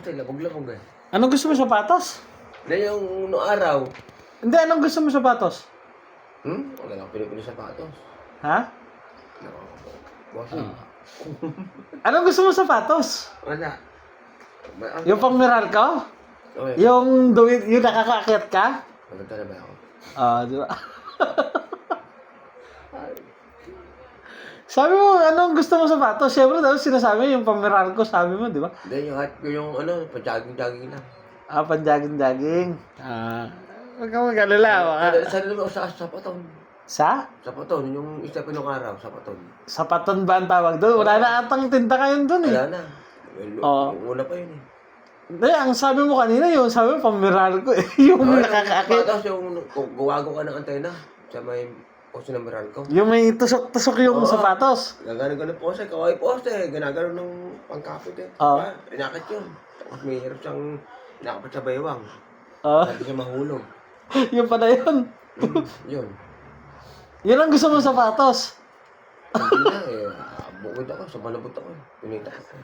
kasi labog-labog eh. Anong gusto mo sapatos? Hindi yung noong araw. Hindi, anong gusto mo sapatos? Wala lang pinipili sapatos. Ha? Bossing. Anong gusto mo sapatos? Wala. Yung pang Meralco? Okay. Yung nakakaakyat ka? Maganda na ba ako? Di ba? Sabi mo, anong gusto mo sapatos? Siyempre, dapat sinasabi yung pang Meralco, sabi mo, di ba? Hindi, yung pa-jogging-jogging lang. Pang-jogging-jogging. Huwag ka mag-alala. Sa naman sa sapaton. Sa? Sapaton, yung isa pa nung araw, sapaton. Sapaton ba ang tawag doon? Wala na atang tinta kayo doon eh. Wala na. Yung una pa yun eh. Hindi, ang sabi mo kanina, yung sabi mo, pang Meralco eh. Yung nakakaakit. Tapos yung gawago ka ng antena sa may poste ng Meralco. Yung may tusok-tusok yung sapatos. Gano'n poste, kaway poste. Ganagano ng pangkapit eh. Inakit yun. Tapos may hirap siyang inakapit sa baywang. Hindi siya mahulog. Yung pala yun. Yun. Yun ang gusto mo sapatos. Hindi na eh. Bukod ako, sa malabot ako. Pinita ako.